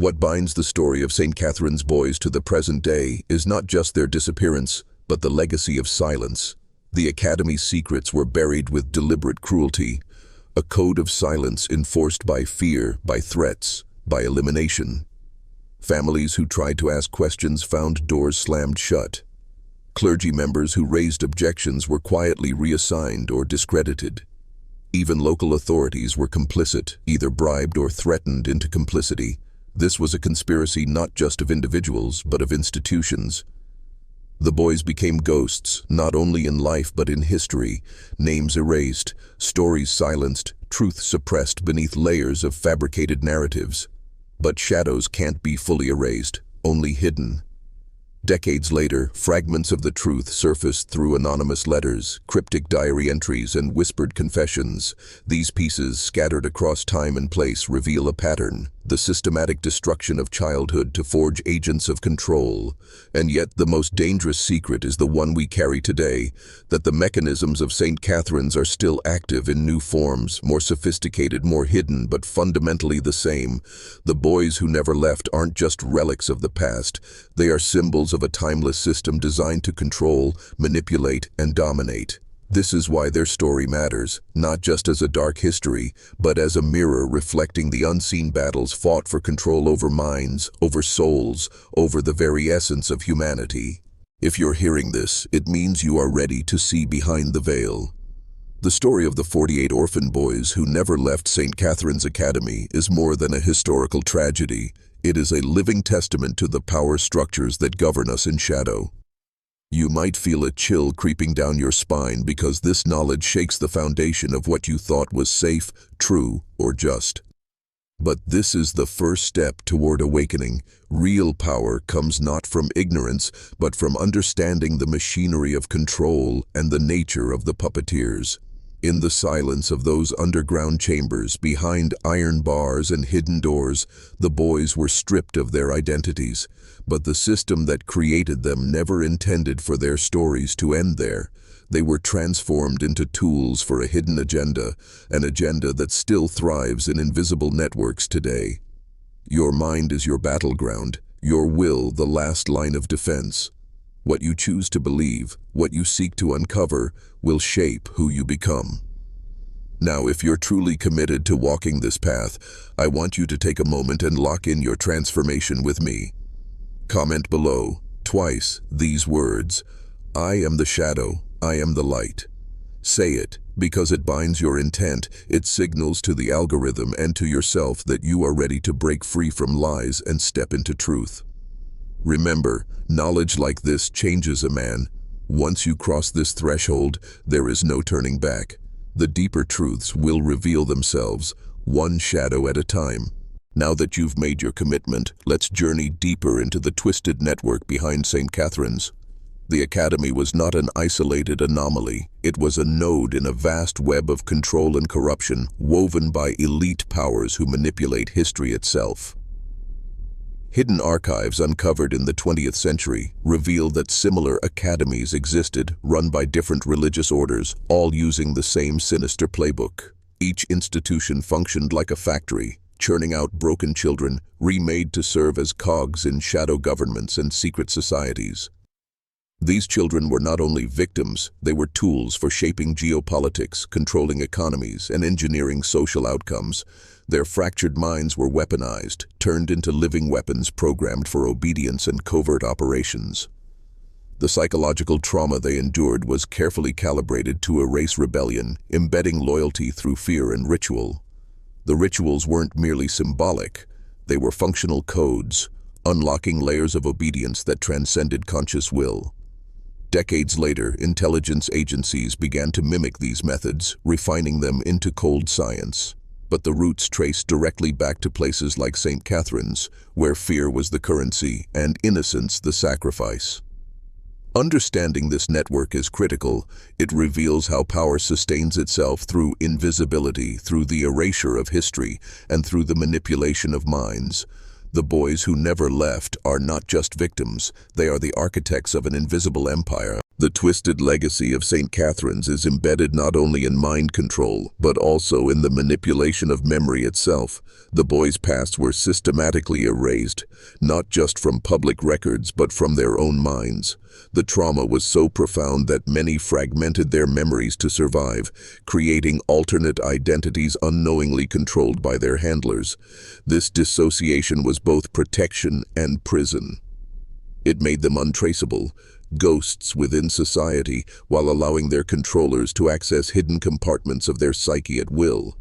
What binds the story of St. Catherine's boys to the present day is not just their disappearance, but the legacy of silence. The Academy's secrets were buried with deliberate cruelty, a code of silence enforced by fear, by threats, by elimination. Families who tried to ask questions found doors slammed shut. Clergy members who raised objections were quietly reassigned or discredited. Even local authorities were complicit, either bribed or threatened into complicity. This was a conspiracy not just of individuals, but of institutions. The boys became ghosts, not only in life but in history, names erased, stories silenced, truth suppressed beneath layers of fabricated narratives. But shadows can't be fully erased, only hidden. Decades later, fragments of the truth surfaced through anonymous letters, cryptic diary entries, and whispered confessions. These pieces, scattered across time and place, reveal a pattern: the systematic destruction of childhood to forge agents of control. And yet the most dangerous secret is the one we carry today, that the mechanisms of St. Catherine's are still active in new forms, more sophisticated, more hidden, but fundamentally the same. The boys who never left aren't just relics of the past, they are symbols of a timeless system designed to control, manipulate, and dominate. This is why their story matters, not just as a dark history, but as a mirror reflecting the unseen battles fought for control over minds, over souls, over the very essence of humanity. If you're hearing this, it means you are ready to see behind the veil. The story of the 48 orphan boys who never left St. Catherine's Academy is more than a historical tragedy. It is a living testament to the power structures that govern us in shadow. You might feel a chill creeping down your spine because this knowledge shakes the foundation of what you thought was safe, true, or just. But this is the first step toward awakening. Real power comes not from ignorance, but from understanding the machinery of control and the nature of the puppeteers. In the silence of those underground chambers, behind iron bars and hidden doors, the boys were stripped of their identities. But the system that created them never intended for their stories to end there. They were transformed into tools for a hidden agenda, an agenda that still thrives in invisible networks today. Your mind is your battleground, your will the last line of defense. What you choose to believe, what you seek to uncover, will shape who you become. Now, if you're truly committed to walking this path, I want you to take a moment and lock in your transformation with me. Comment below, twice, these words: I am the shadow, I am the light. Say it, because it binds your intent, it signals to the algorithm and to yourself that you are ready to break free from lies and step into truth. Remember, knowledge like this changes a man. Once you cross this threshold, there is no turning back. The deeper truths will reveal themselves, one shadow at a time. Now that you've made your commitment, let's journey deeper into the twisted network behind St. Catherine's. The Academy was not an isolated anomaly. It was a node in a vast web of control and corruption, woven by elite powers who manipulate history itself. Hidden archives uncovered in the 20th century reveal that similar academies existed, run by different religious orders, all using the same sinister playbook. Each institution functioned like a factory, churning out broken children, remade to serve as cogs in shadow governments and secret societies. These children were not only victims, they were tools for shaping geopolitics, controlling economies, and engineering social outcomes. Their fractured minds were weaponized, turned into living weapons programmed for obedience and covert operations. The psychological trauma they endured was carefully calibrated to erase rebellion, embedding loyalty through fear and ritual. The rituals weren't merely symbolic, they were functional codes, unlocking layers of obedience that transcended conscious will. Decades later, intelligence agencies began to mimic these methods, refining them into cold science. But the roots traced directly back to places like St. Catherine's, where fear was the currency and innocence the sacrifice. Understanding this network is critical. It reveals how power sustains itself through invisibility, through the erasure of history, and through the manipulation of minds. The boys who never left are not just victims, they are the architects of an invisible empire. The twisted legacy of St. Catherine's is embedded not only in mind control, but also in the manipulation of memory itself. The boys' pasts were systematically erased, not just from public records, but from their own minds. The trauma was so profound that many fragmented their memories to survive, creating alternate identities unknowingly controlled by their handlers. This dissociation was both protection and prison. It made them untraceable, ghosts within society, while allowing their controllers to access hidden compartments of their psyche at will.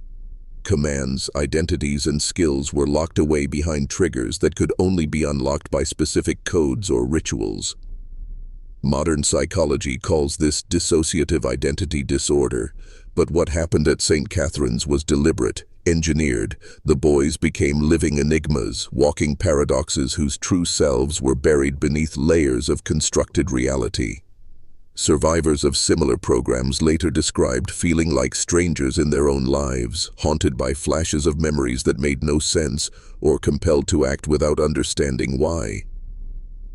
Commands, identities, and skills were locked away behind triggers that could only be unlocked by specific codes or rituals. Modern psychology calls this dissociative identity disorder, but what happened at St. Catherine's was deliberate, engineered. The boys became living enigmas, walking paradoxes whose true selves were buried beneath layers of constructed reality. Survivors of similar programs later described feeling like strangers in their own lives, haunted by flashes of memories that made no sense, or compelled to act without understanding why.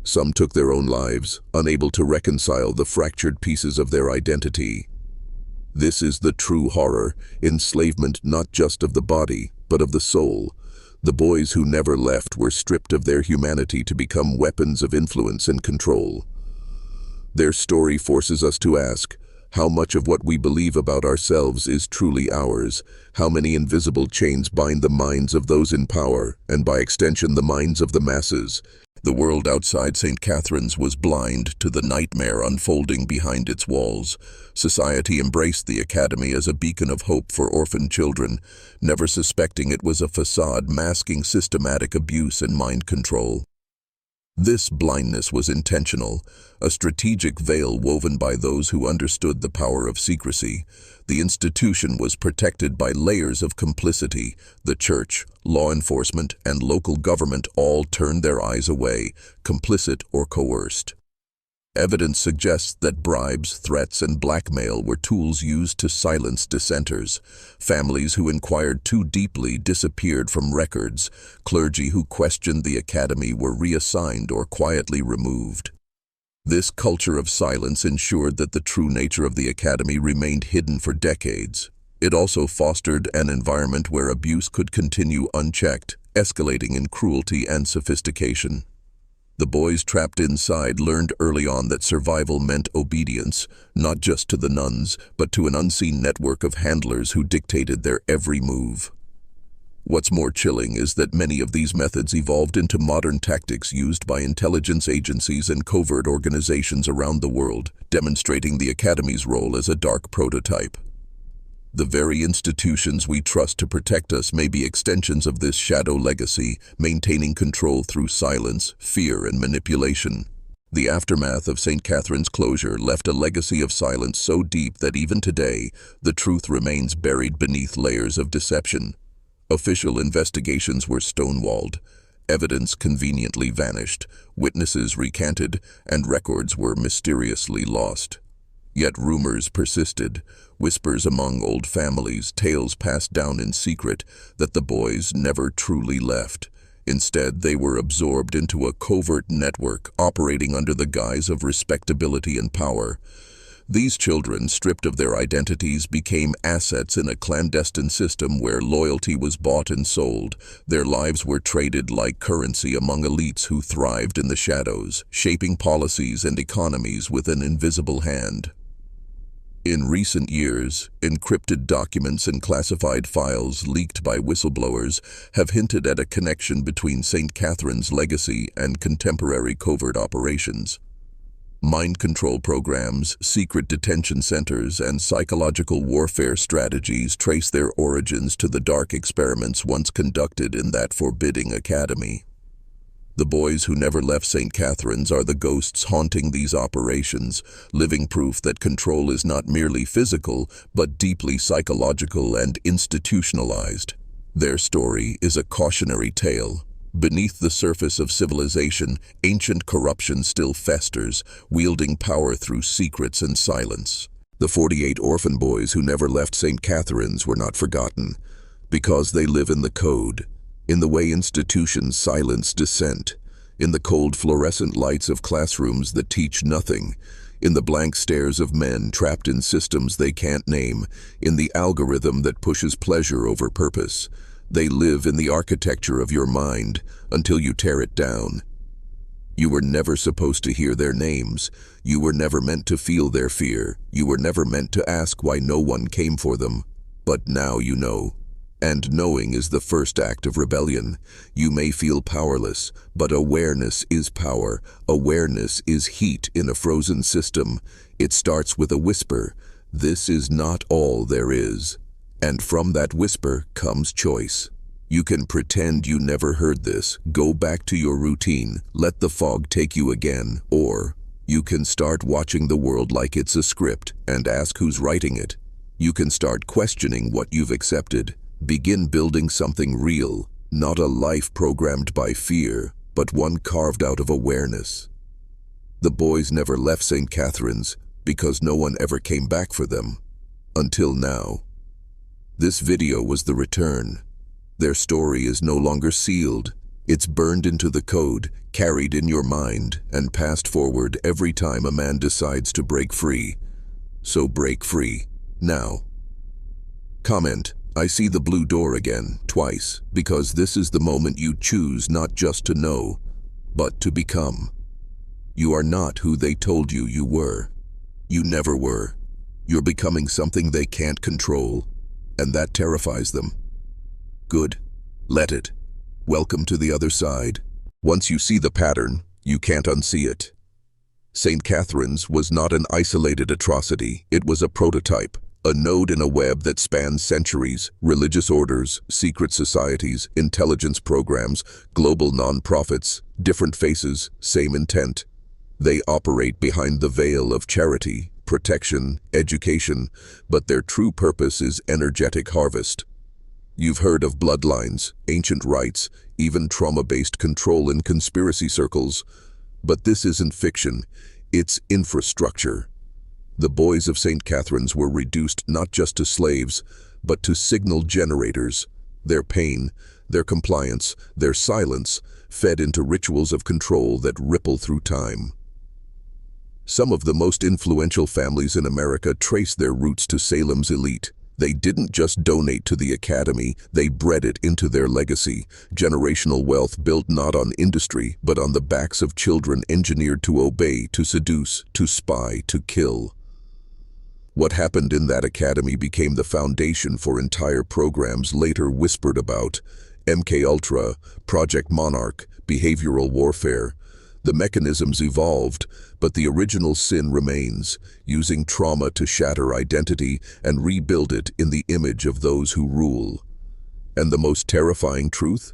Some took their own lives, unable to reconcile the fractured pieces of their identity. This is the true horror, enslavement not just of the body, but of the soul. The boys who never left were stripped of their humanity to become weapons of influence and control. Their story forces us to ask, how much of what we believe about ourselves is truly ours? How many invisible chains bind the minds of those in power, and by extension the minds of the masses? The world outside St. Catherine's was blind to the nightmare unfolding behind its walls. Society embraced the academy as a beacon of hope for orphaned children, never suspecting it was a facade masking systematic abuse and mind control. This blindness was intentional, a strategic veil woven by those who understood the power of secrecy. The institution was protected by layers of complicity. The church, law enforcement, and local government all turned their eyes away, complicit or coerced. Evidence suggests that bribes, threats, and blackmail were tools used to silence dissenters. Families who inquired too deeply disappeared from records. Clergy who questioned the academy were reassigned or quietly removed. This culture of silence ensured that the true nature of the academy remained hidden for decades. It also fostered an environment where abuse could continue unchecked, escalating in cruelty and sophistication. The boys trapped inside learned early on that survival meant obedience, not just to the nuns, but to an unseen network of handlers who dictated their every move. What's more chilling is that many of these methods evolved into modern tactics used by intelligence agencies and covert organizations around the world, demonstrating the academy's role as a dark prototype. The very institutions we trust to protect us may be extensions of this shadow legacy, maintaining control through silence, fear, and manipulation. The aftermath of St. Catherine's closure left a legacy of silence so deep that even today, the truth remains buried beneath layers of deception. Official investigations were stonewalled, evidence conveniently vanished, witnesses recanted, and records were mysteriously lost. Yet rumors persisted, whispers among old families, tales passed down in secret that the boys never truly left. Instead, they were absorbed into a covert network operating under the guise of respectability and power. These children, stripped of their identities, became assets in a clandestine system where loyalty was bought and sold. Their lives were traded like currency among elites who thrived in the shadows, shaping policies and economies with an invisible hand. In recent years, encrypted documents and classified files leaked by whistleblowers have hinted at a connection between St. Catherine's legacy and contemporary covert operations. Mind control programs, secret detention centers, and psychological warfare strategies trace their origins to the dark experiments once conducted in that forbidding academy. The boys who never left St. Catherine's are the ghosts haunting these operations, living proof that control is not merely physical, but deeply psychological and institutionalized. Their story is a cautionary tale. Beneath the surface of civilization, ancient corruption still festers, wielding power through secrets and silence. The 48 orphan boys who never left St. Catherine's were not forgotten, because they live in the code. In the way institutions silence dissent, in the cold fluorescent lights of classrooms that teach nothing, in the blank stares of men trapped in systems they can't name, in the algorithm that pushes pleasure over purpose. They live in the architecture of your mind until you tear it down. You were never supposed to hear their names. You were never meant to feel their fear. You were never meant to ask why no one came for them. But now you know. And knowing is the first act of rebellion. You may feel powerless, but awareness is power. Awareness is heat in a frozen system. It starts with a whisper. This is not all there is. And from that whisper comes choice. You can pretend you never heard this, go back to your routine, let the fog take you again, or you can start watching the world like it's a script and ask who's writing it. You can start questioning what you've accepted. Begin building something real, not a life programmed by fear, but one carved out of awareness. The boys never left St. Catherine's because no one ever came back for them. Until now. This video was the return. Their story is no longer sealed. It's burned into the code, carried in your mind, and passed forward every time a man decides to break free. So break free, now. Comment, I see the blue door again, twice, because this is the moment you choose not just to know, but to become. You are not who they told you you were. You never were. You're becoming something they can't control, and that terrifies them. Good. Let it. Welcome to the other side. Once you see the pattern, you can't unsee it. St. Catherine's was not an isolated atrocity. It was a prototype, a node in a web that spans centuries, religious orders, secret societies, intelligence programs, global non-profits, different faces, same intent. They operate behind the veil of charity, protection, education, but their true purpose is energetic harvest. You've heard of bloodlines, ancient rites, even trauma-based control in conspiracy circles. But this isn't fiction, it's infrastructure. The boys of St. Catherine's were reduced not just to slaves, but to signal generators. Their pain, their compliance, their silence fed into rituals of control that ripple through time. Some of the most influential families in America trace their roots to Salem's elite. They didn't just donate to the academy, they bred it into their legacy. Generational wealth built not on industry, but on the backs of children engineered to obey, to seduce, to spy, to kill. What happened in that academy became the foundation for entire programs later whispered about. MKUltra, Project Monarch, behavioral warfare. The mechanisms evolved, but the original sin remains, using trauma to shatter identity and rebuild it in the image of those who rule. And the most terrifying truth?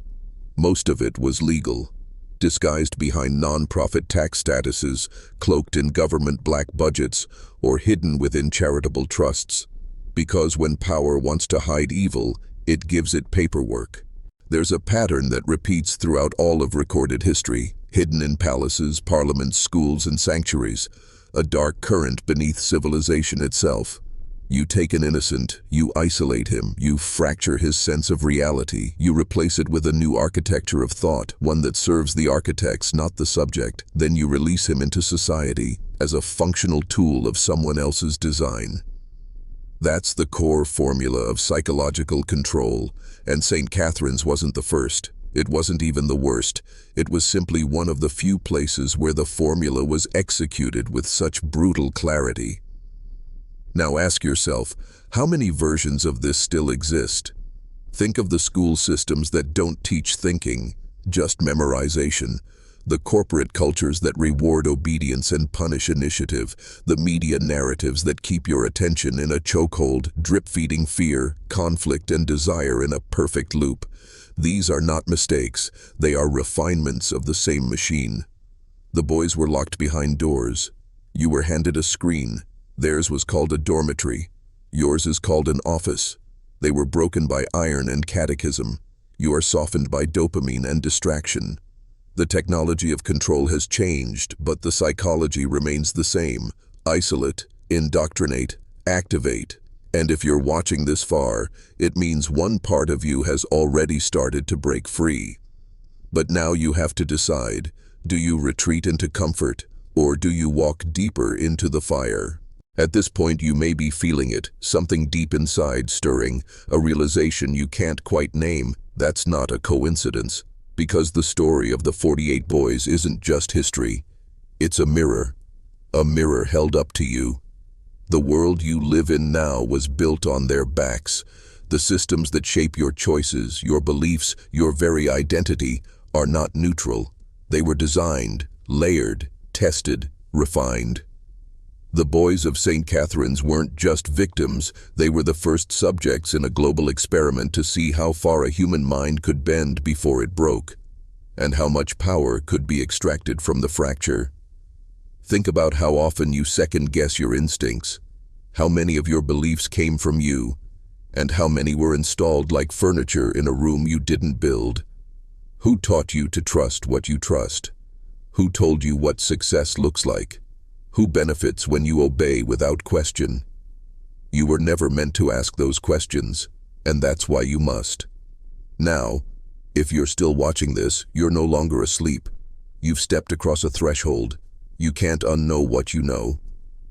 Most of it was legal, disguised behind non-profit tax statuses, cloaked in government black budgets, or hidden within charitable trusts. Because when power wants to hide evil, it gives it paperwork. There's a pattern that repeats throughout all of recorded history. Hidden in palaces, parliaments, schools, and sanctuaries, a dark current beneath civilization itself. You take an innocent, you isolate him, you fracture his sense of reality, you replace it with a new architecture of thought, one that serves the architects, not the subject. Then you release him into society as a functional tool of someone else's design. That's the core formula of psychological control, and St. Catherine's wasn't the first. It wasn't even the worst. It was simply one of the few places where the formula was executed with such brutal clarity. Now ask yourself, how many versions of this still exist? Think of the school systems that don't teach thinking, just memorization. The corporate cultures that reward obedience and punish initiative. The media narratives that keep your attention in a chokehold, drip-feeding fear, conflict, and desire in a perfect loop. These are not mistakes, they are refinements of the same machine. The boys were locked behind doors. You were handed a screen. Theirs was called a dormitory. Yours is called an office. They were broken by iron and catechism. You are softened by dopamine and distraction. The technology of control has changed, but the psychology remains the same. Isolate, indoctrinate, activate. And if you're watching this far, it means one part of you has already started to break free. But now you have to decide, do you retreat into comfort, Or do you walk deeper into the fire? At this point you may be feeling it, something deep inside stirring, a realization you can't quite name. That's not a coincidence, because the story of the 48 boys isn't just history. It's a mirror held up to you. The world you live in now was built on their backs. The systems that shape your choices, your beliefs, your very identity are not neutral. They were designed, layered, tested, refined. The boys of St. Catherine's weren't just victims, they were the first subjects in a global experiment to see how far a human mind could bend before it broke, and how much power could be extracted from the fracture. Think about how often you second-guess your instincts, how many of your beliefs came from you, and how many were installed like furniture in a room you didn't build. Who taught you to trust what you trust? Who told you what success looks like? Who benefits when you obey without question? You were never meant to ask those questions, and that's why you must. Now, if you're still watching this, you're no longer asleep. You've stepped across a threshold. You can't unknow what you know.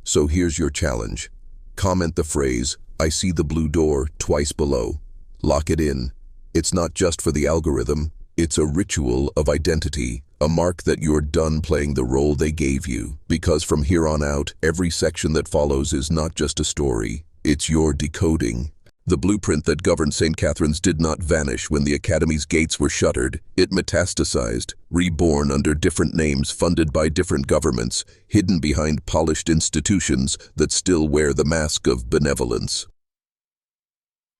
So here's your challenge. Comment the phrase, "I see the blue door," twice below. Lock it in. It's not just for the algorithm. It's a ritual of identity, a mark that you're done playing the role they gave you. Because from here on out, every section that follows is not just a story. It's your decoding. The blueprint that governed St. Catherine's did not vanish when the Academy's gates were shuttered. It metastasized, reborn under different names, funded by different governments, hidden behind polished institutions that still wear the mask of benevolence.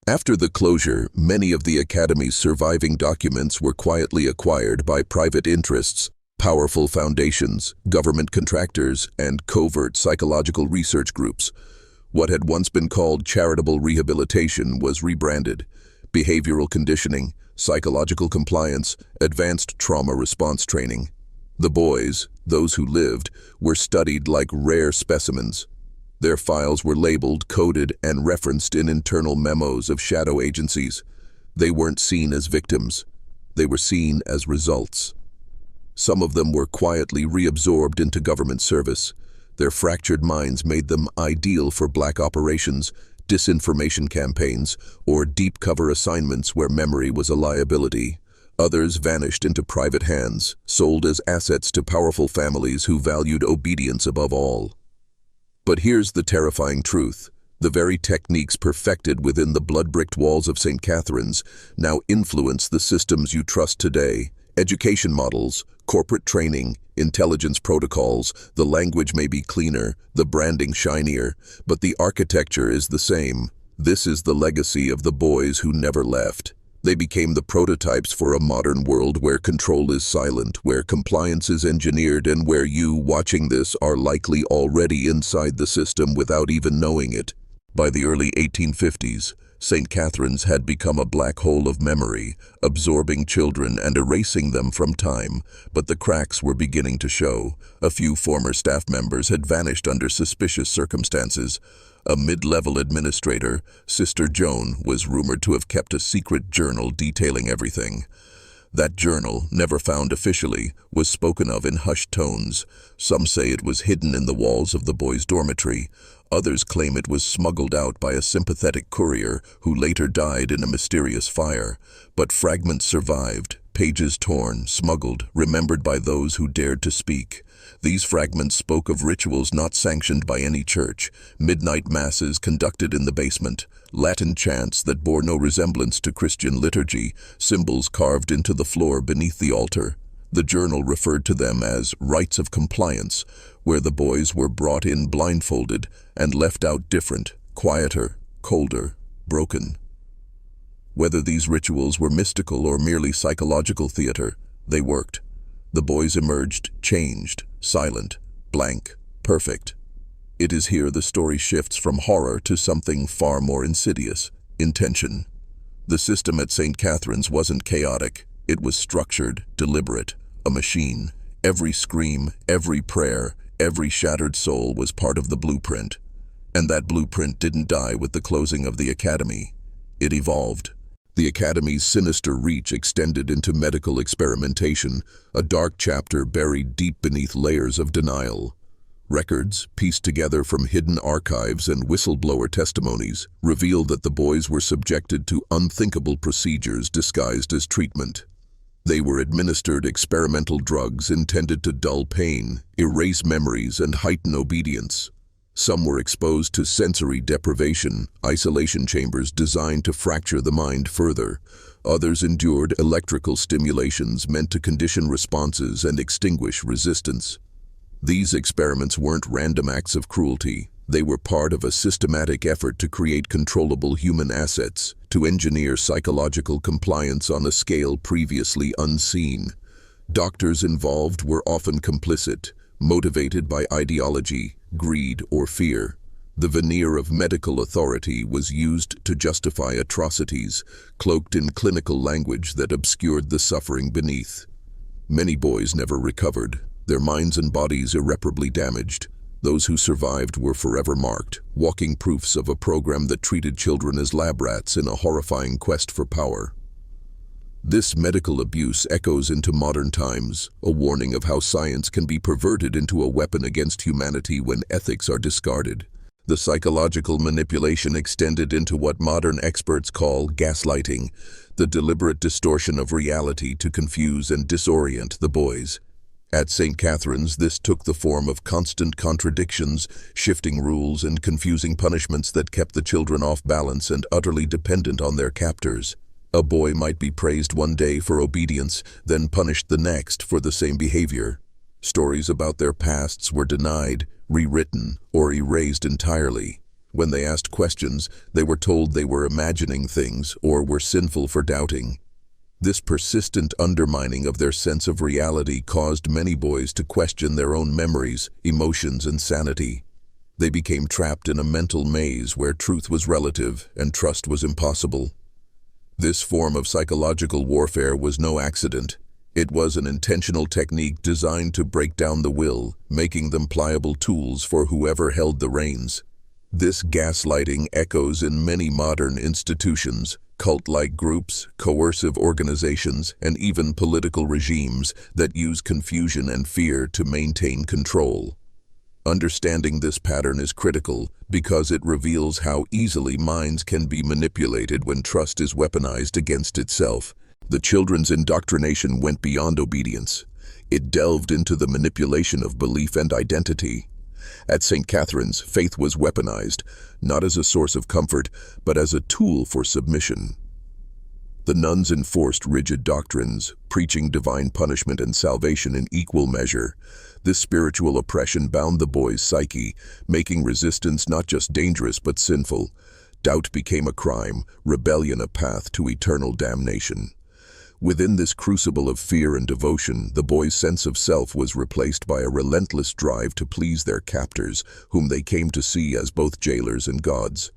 After the closure, many of the Academy's surviving documents were quietly acquired by private interests, powerful foundations, government contractors, and covert psychological research groups. What had once been called charitable rehabilitation was rebranded. Behavioral conditioning, psychological compliance, advanced trauma response training. The boys, those who lived, were studied like rare specimens. Their files were labeled, coded, and referenced in internal memos of shadow agencies. They weren't seen as victims. They were seen as results. Some of them were quietly reabsorbed into government service. Their fractured minds made them ideal for black operations, disinformation campaigns, or deep cover assignments where memory was a liability. Others vanished into private hands, sold as assets to powerful families who valued obedience above all. But here's the terrifying truth. The very techniques perfected within the blood-bricked walls of St. Catherine's now influence the systems you trust today. Education models, corporate training, intelligence protocols. The language may be cleaner, the branding shinier, but the architecture is the same. This is the legacy of the boys who never left. They became the prototypes for a modern world where control is silent, where compliance is engineered, and where you, watching this, are likely already inside the system without even knowing it. By the early 1850s, St. Catherine's had become a black hole of memory, absorbing children and erasing them from time, but the cracks were beginning to show. A few former staff members had vanished under suspicious circumstances. A mid-level administrator, Sister Joan, was rumored to have kept a secret journal detailing everything. That journal, never found officially, was spoken of in hushed tones. Some say it was hidden in the walls of the boys' dormitory. Others claim it was smuggled out by a sympathetic courier who later died in a mysterious fire. But fragments survived, pages torn, smuggled, remembered by those who dared to speak. These fragments spoke of rituals not sanctioned by any church, midnight masses conducted in the basement, Latin chants that bore no resemblance to Christian liturgy, symbols carved into the floor beneath the altar. The journal referred to them as rites of compliance, where the boys were brought in blindfolded and left out different, quieter, colder, broken. Whether these rituals were mystical or merely psychological theater, they worked. The boys emerged, changed, silent, blank, perfect. It is here the story shifts from horror to something far more insidious, intention. The system at St. Catherine's wasn't chaotic. It was structured, deliberate, a machine. Every scream, every prayer, every shattered soul was part of the blueprint. And that blueprint didn't die with the closing of the academy. It evolved. The Academy's sinister reach extended into medical experimentation, a dark chapter buried deep beneath layers of denial. Records, pieced together from hidden archives and whistleblower testimonies, revealed that the boys were subjected to unthinkable procedures disguised as treatment. They were administered experimental drugs intended to dull pain, erase memories, and heighten obedience. Some were exposed to sensory deprivation, isolation chambers designed to fracture the mind further. Others endured electrical stimulations meant to condition responses and extinguish resistance. These experiments weren't random acts of cruelty. They were part of a systematic effort to create controllable human assets, to engineer psychological compliance on a scale previously unseen. Doctors involved were often complicit, motivated by ideology, greed, or fear. The veneer of medical authority was used to justify atrocities, cloaked in clinical language that obscured the suffering beneath. Many boys never recovered, their minds and bodies irreparably damaged. Those who survived were forever marked, walking proofs of a program that treated children as lab rats in a horrifying quest for power. This medical abuse echoes into modern times, a warning of how science can be perverted into a weapon against humanity when ethics are discarded. The psychological manipulation extended into what modern experts call gaslighting, the deliberate distortion of reality to confuse and disorient the boys. At St. Catherine's, this took the form of constant contradictions, shifting rules, and confusing punishments that kept the children off balance and utterly dependent on their captors. A boy might be praised one day for obedience, then punished the next for the same behavior. Stories about their pasts were denied, rewritten, or erased entirely. When they asked questions, they were told they were imagining things or were sinful for doubting. This persistent undermining of their sense of reality caused many boys to question their own memories, emotions, and sanity. They became trapped in a mental maze where truth was relative and trust was impossible. This form of psychological warfare was no accident. It was an intentional technique designed to break down the will, making them pliable tools for whoever held the reins. This gaslighting echoes in many modern institutions, cult-like groups, coercive organizations, and even political regimes that use confusion and fear to maintain control. Understanding this pattern is critical because it reveals how easily minds can be manipulated when trust is weaponized against itself. The children's indoctrination went beyond obedience. It delved into the manipulation of belief and identity. At St. Catherine's, faith was weaponized, not as a source of comfort, but as a tool for submission. The nuns enforced rigid doctrines, preaching divine punishment and salvation in equal measure. This spiritual oppression bound the boys' psyche, making resistance not just dangerous but sinful. Doubt became a crime, rebellion a path to eternal damnation. Within this crucible of fear and devotion, the boys' sense of self was replaced by a relentless drive to please their captors, whom they came to see as both jailers and gods.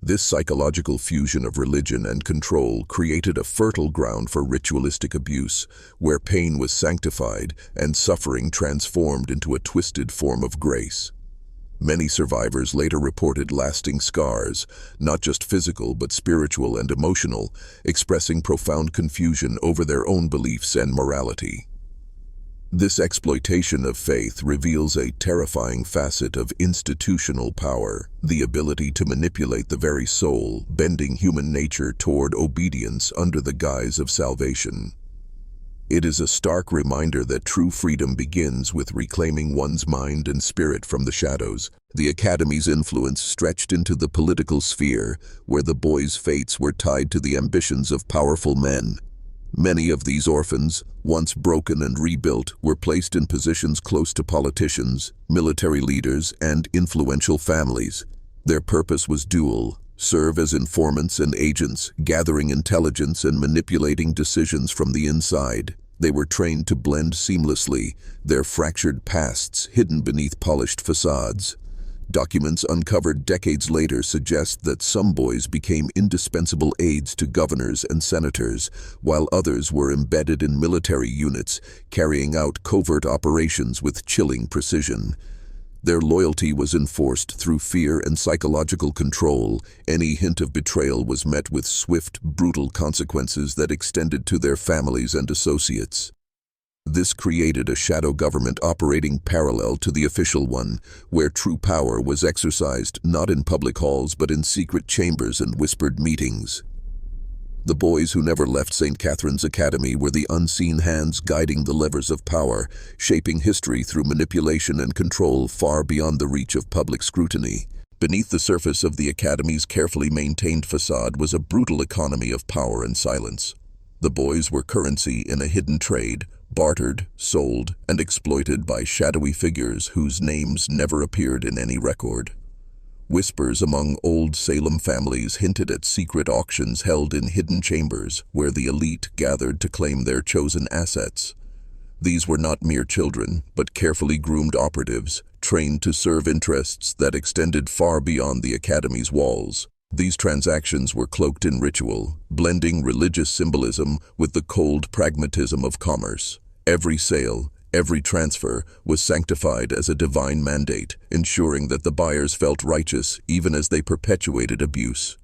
This psychological fusion of religion and control created a fertile ground for ritualistic abuse, where pain was sanctified and suffering transformed into a twisted form of grace. Many survivors later reported lasting scars, not just physical but spiritual and emotional, expressing profound confusion over their own beliefs and morality. This exploitation of faith reveals a terrifying facet of institutional power, the ability to manipulate the very soul, bending human nature toward obedience under the guise of salvation. It is a stark reminder that true freedom begins with reclaiming one's mind and spirit from the shadows. The Academy's influence stretched into the political sphere, where the boys' fates were tied to the ambitions of powerful men. Many of these orphans, once broken and rebuilt, were placed in positions close to politicians, military leaders, and influential families. Their purpose was dual: serve as informants and agents, gathering intelligence and manipulating decisions from the inside. They were trained to blend seamlessly, their fractured pasts hidden beneath polished facades. Documents uncovered decades later suggest that some boys became indispensable aides to governors and senators, while others were embedded in military units, carrying out covert operations with chilling precision. Their loyalty was enforced through fear and psychological control. Any hint of betrayal was met with swift, brutal consequences that extended to their families and associates. This created a shadow government operating parallel to the official one, where true power was exercised not in public halls but in secret chambers and whispered meetings. The boys who never left St. Catherine's Academy were the unseen hands guiding the levers of power, shaping history through manipulation and control far beyond the reach of public scrutiny. Beneath the surface of the Academy's carefully maintained facade was a brutal economy of power and silence. The boys were currency in a hidden trade, bartered, sold, and exploited by shadowy figures whose names never appeared in any record. Whispers among old Salem families hinted at secret auctions held in hidden chambers where the elite gathered to claim their chosen assets. These were not mere children, but carefully groomed operatives, trained to serve interests that extended far beyond the Academy's walls. These transactions were cloaked in ritual, blending religious symbolism with the cold pragmatism of commerce. Every sale, every transfer was sanctified as a divine mandate, ensuring that the buyers felt righteous even as they perpetuated abuse.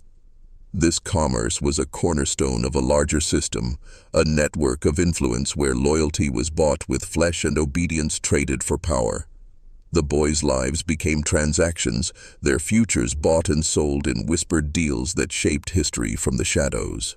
This commerce was a cornerstone of a larger system, a network of influence where loyalty was bought with flesh and obedience traded for power. The boys' lives became transactions, their futures bought and sold in whispered deals that shaped history from the shadows.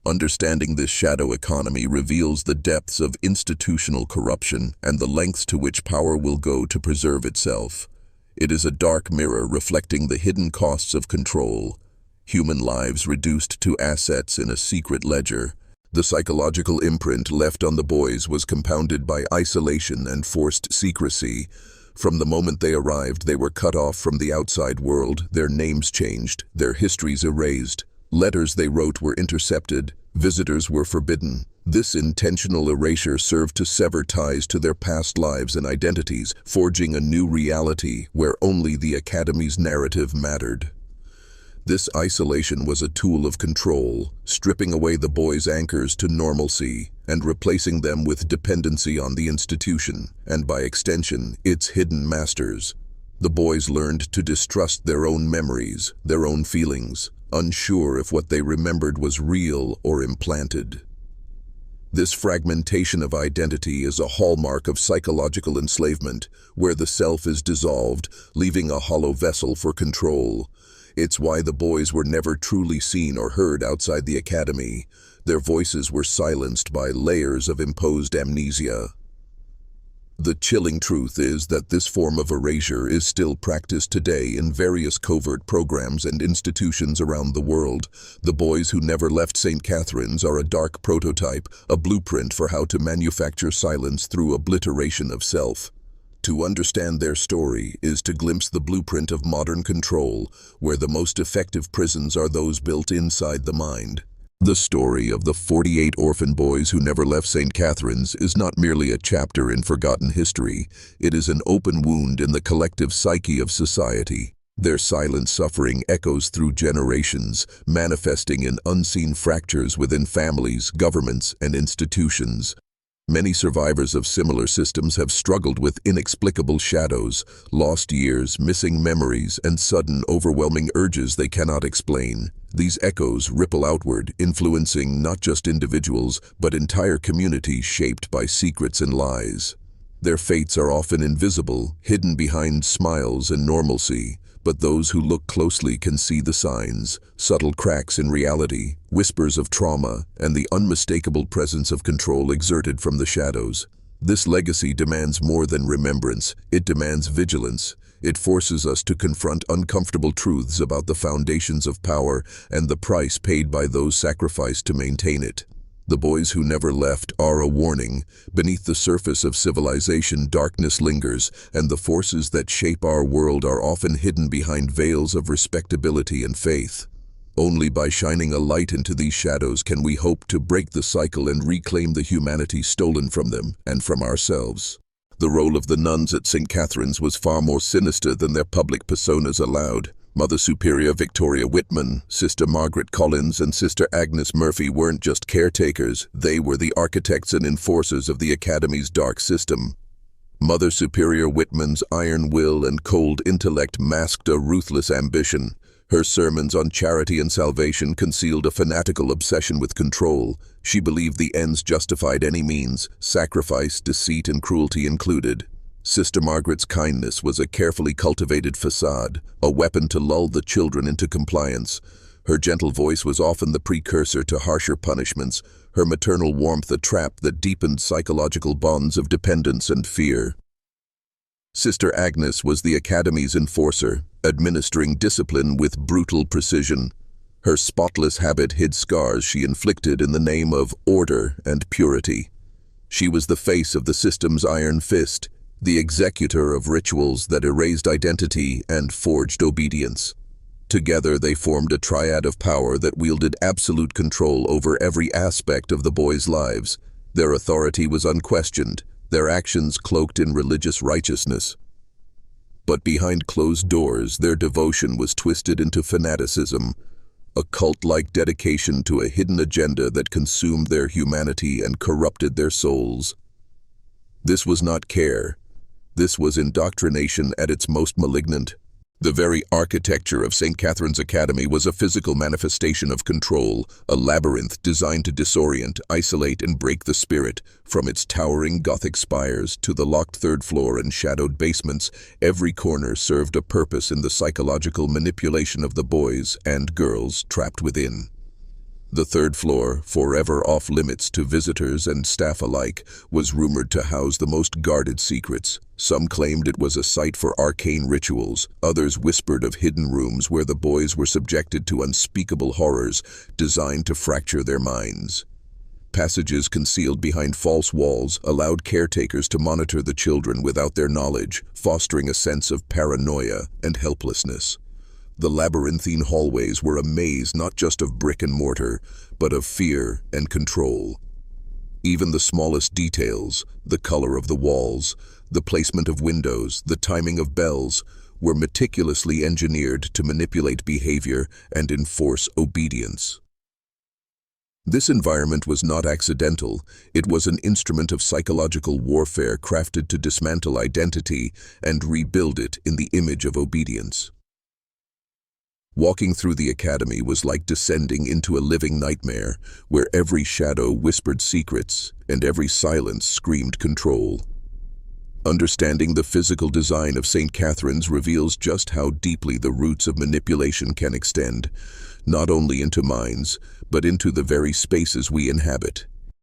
Understanding this shadow economy reveals the depths of institutional corruption and the lengths to which power will go to preserve itself. It is a dark mirror reflecting the hidden costs of control, human lives reduced to assets in a secret ledger. The psychological imprint left on the boys was compounded by isolation and forced secrecy. From the moment they arrived, they were cut off from the outside world, their names changed, their histories erased. Letters they wrote were intercepted, visitors were forbidden. This intentional erasure served to sever ties to their past lives and identities, forging a new reality where only the Academy's narrative mattered. This isolation was a tool of control, stripping away the boys' anchors to normalcy and replacing them with dependency on the institution, and by extension, its hidden masters. The boys learned to distrust their own memories, their own feelings, unsure if what they remembered was real or implanted. This fragmentation of identity is a hallmark of psychological enslavement, where the self is dissolved, leaving a hollow vessel for control. It's why the boys were never truly seen or heard outside the Academy. Their voices were silenced by layers of imposed amnesia. The chilling truth is that this form of erasure is still practiced today in various covert programs and institutions around the world. The boys who never left St. Catherine's are a dark prototype, a blueprint for how to manufacture silence through obliteration of self. To understand their story is to glimpse the blueprint of modern control, where the most effective prisons are those built inside the mind. The story of the 48 orphan boys who never left St. Catherine's is not merely a chapter in forgotten history. It is an open wound in the collective psyche of society. Their silent suffering echoes through generations, manifesting in unseen fractures within families, governments, and institutions. Many survivors of similar systems have struggled with inexplicable shadows, lost years, missing memories, and sudden, overwhelming urges they cannot explain. These echoes ripple outward, influencing not just individuals, but entire communities shaped by secrets and lies. Their fates are often invisible, hidden behind smiles and normalcy, but those who look closely can see the signs, subtle cracks in reality, whispers of trauma, and the unmistakable presence of control exerted from the shadows. This legacy demands more than remembrance, it demands vigilance. It forces us to confront uncomfortable truths about the foundations of power and the price paid by those sacrificed to maintain it. The boys who never left are a warning. Beneath the surface of civilization, darkness lingers, and the forces that shape our world are often hidden behind veils of respectability and faith. Only by shining a light into these shadows can we hope to break the cycle and reclaim the humanity stolen from them and from ourselves. The role of the nuns at St. Catherine's was far more sinister than their public personas allowed. Mother Superior Victoria Whitman, Sister Margaret Collins, and Sister Agnes Murphy weren't just caretakers, they were the architects and enforcers of the Academy's dark system. Mother Superior Whitman's iron will and cold intellect masked a ruthless ambition. Her sermons on charity and salvation concealed a fanatical obsession with control. She believed the ends justified any means, sacrifice, deceit, and cruelty included. Sister Margaret's kindness was a carefully cultivated facade, a weapon to lull the children into compliance. Her gentle voice was often the precursor to harsher punishments, her maternal warmth a trap that deepened psychological bonds of dependence and fear. Sister Agnes was the Academy's enforcer, administering discipline with brutal precision. Her spotless habit hid scars she inflicted in the name of order and purity. She was the face of the system's iron fist, the executor of rituals that erased identity and forged obedience. Together they formed a triad of power that wielded absolute control over every aspect of the boys' lives. Their authority was unquestioned, their actions cloaked in religious righteousness. But behind closed doors, their devotion was twisted into fanaticism, a cult-like dedication to a hidden agenda that consumed their humanity and corrupted their souls. This was not care. This was indoctrination at its most malignant. The very architecture of St. Catherine's Academy was a physical manifestation of control, a labyrinth designed to disorient, isolate, and break the spirit. From its towering Gothic spires to the locked third floor and shadowed basements, every corner served a purpose in the psychological manipulation of the boys and girls trapped within. The third floor, forever off-limits to visitors and staff alike, was rumored to house the most guarded secrets. Some claimed it was a site for arcane rituals, others whispered of hidden rooms where the boys were subjected to unspeakable horrors designed to fracture their minds. Passages concealed behind false walls allowed caretakers to monitor the children without their knowledge, fostering a sense of paranoia and helplessness. The labyrinthine hallways were a maze not just of brick and mortar, but of fear and control. Even the smallest details, the color of the walls, the placement of windows, the timing of bells, were meticulously engineered to manipulate behavior and enforce obedience. This environment was not accidental. It was an instrument of psychological warfare crafted to dismantle identity and rebuild it in the image of obedience. Walking through the academy was like descending into a living nightmare, where every shadow whispered secrets and every silence screamed control. Understanding the physical design of St. Catherine's reveals just how deeply the roots of manipulation can extend, not only into minds, but into the very spaces we inhabit.